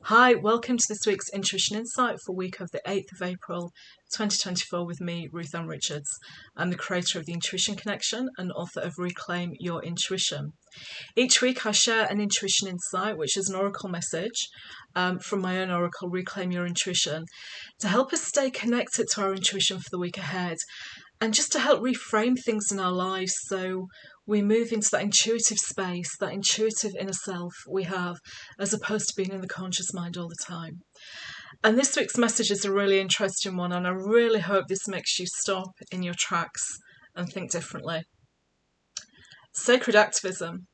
Hi, welcome to this week's Intuition Insight for week of the 8th of April 2024 with me, Ruth Ann Richards. I'm the creator of the Intuition Connection and author of Reclaim Your Intuition. Each week I share an Intuition Insight, which is an oracle message from my own oracle, Reclaim Your Intuition, to help us stay connected to our intuition for the week ahead and just to help reframe things in our lives so we move into that intuitive space, that intuitive inner self we have, as opposed to being in the conscious mind all the time. And this week's message is a really interesting one, and I really hope this makes you stop in your tracks and think differently. Sacred Activism.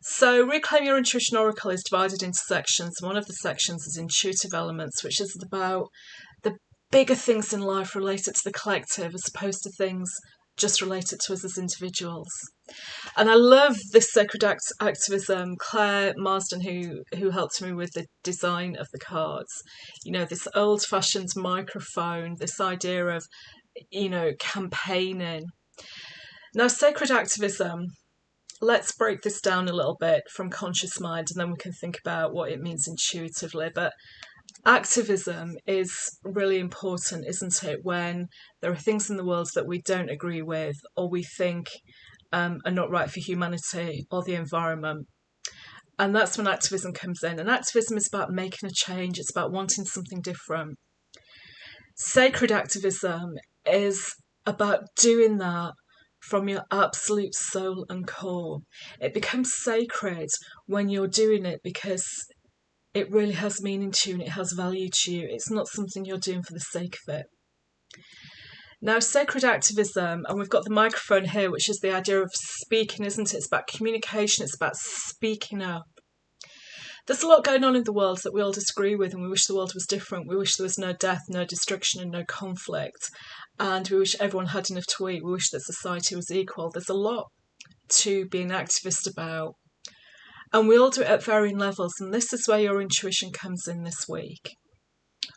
So Reclaim Your Intuition Oracle is divided into sections. One of the sections is Intuitive Elements, which is about the bigger things in life related to the collective as opposed to things just related to us as individuals. And I love this Sacred Activism. Claire Marsden, who helped me with the design of the cards, this old-fashioned microphone, this idea of, campaigning. Now, Sacred Activism, let's break this down a little bit from conscious mind, and then we can think about what it means intuitively. But activism is really important, isn't it, when there are things in the world that we don't agree with or we think are not right for humanity or the environment. And that's when activism comes in. And activism is about making a change. It's about wanting something different. Sacred activism is about doing that from your absolute soul and core. It becomes sacred when you're doing it because it really has meaning to you and it has value to you. It's not something you're doing for the sake of it. Now, sacred activism, and we've got the microphone here, which is the idea of speaking, isn't it? It's about communication, it's about speaking up. There's a lot going on in the world that we all disagree with, and we wish the world was different. We wish there was no death, no destruction, and no conflict. And we wish everyone had enough to eat. We wish that society was equal. There's a lot to be an activist about. And we all do it at varying levels, and this is where your intuition comes in this week.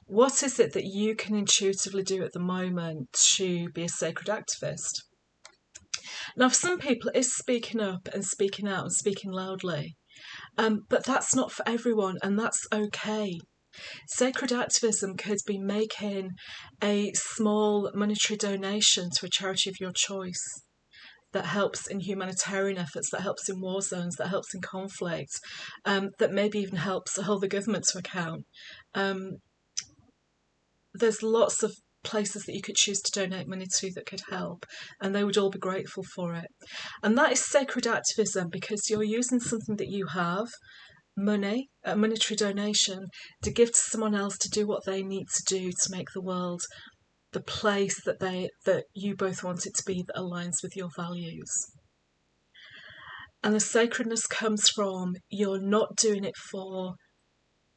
What is it that you can intuitively do at the moment to be a sacred activist? Now, for some people, it's speaking up and speaking out and speaking loudly. But that's not for everyone, and that's okay. Sacred activism could be making a small monetary donation to a charity of your choice that helps in humanitarian efforts, that helps in war zones, that helps in conflict, that maybe even helps hold the government to account. There's lots of places that you could choose to donate money to that could help, and they would all be grateful for it. And that is sacred activism because you're using something that you have, money, a monetary donation, to give to someone else to do what they need to do to make the world the place that you both want it to be, that aligns with your values. And the sacredness comes from you're not doing it for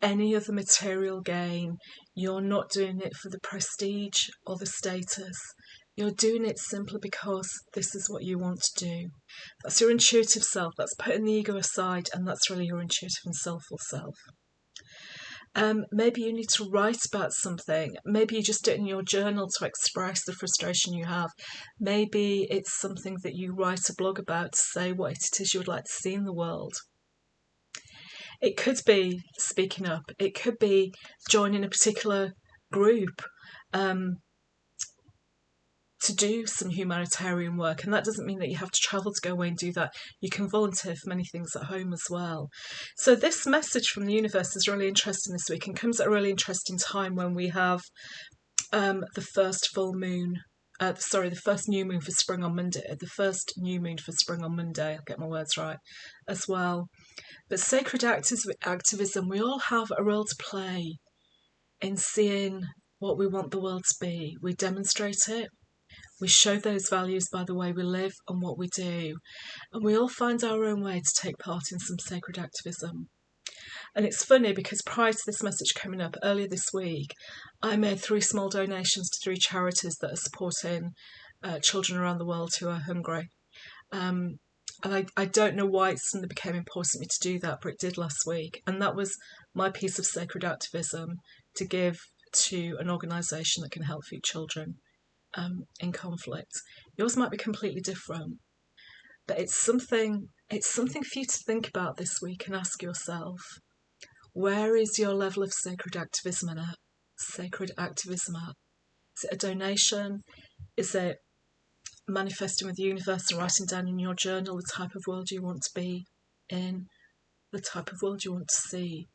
any other material gain. You're not doing it for the prestige or the status. You're doing it simply because this is what you want to do. That's your intuitive self. That's putting the ego aside, and that's really your intuitive and soulful self. Maybe you need to write about something. Maybe you just do it in your journal to express the frustration you have. Maybe it's something that you write a blog about to say what it is you would like to see in the world. It could be speaking up. It could be joining a particular group to do some humanitarian work, and that doesn't mean that you have to travel to go away and do that. You can volunteer for many things at home as well. So this message from the universe is really interesting this week and comes at a really interesting time when we have the first full moon, the first new moon for spring on Monday, I'll get my words right, as well. But sacred activism, we all have a role to play in seeing what we want the world to be. We demonstrate it. We show those values by the way we live and what we do. And we all find our own way to take part in some sacred activism. And it's funny because prior to this message coming up earlier this week, I made 3 small donations to 3 charities that are supporting children around the world who are hungry. And I don't know why it suddenly became important to me to do that, but it did last week. And that was my piece of sacred activism, to give to an organisation that can help feed children in conflict. Yours might be completely different, but it's something for you to think about this week and ask yourself, Where is your level of sacred activism at? Sacred activism at? Is it a donation? Is it manifesting with the universe and writing down in your journal the type of world you want to be in, the type of world you want to see,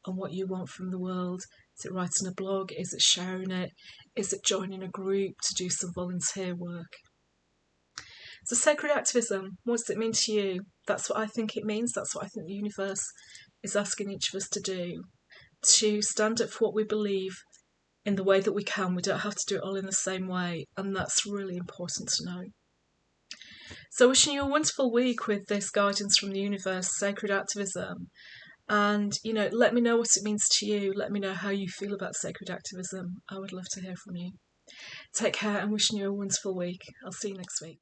and what you want from the world? Is it writing a blog? Is it sharing it? Is it joining a group to do some volunteer work? So sacred activism, what does it mean to you? That's what I think it means. That's what I think the universe is asking each of us to do. To stand up for what we believe in the way that we can. We don't have to do it all in the same way, and that's really important to know. So wishing you a wonderful week with this guidance from the universe, sacred activism. And, let me know what it means to you. Let me know how you feel about sacred activism. I would love to hear from you. Take care and wishing you a wonderful week. I'll see you next week.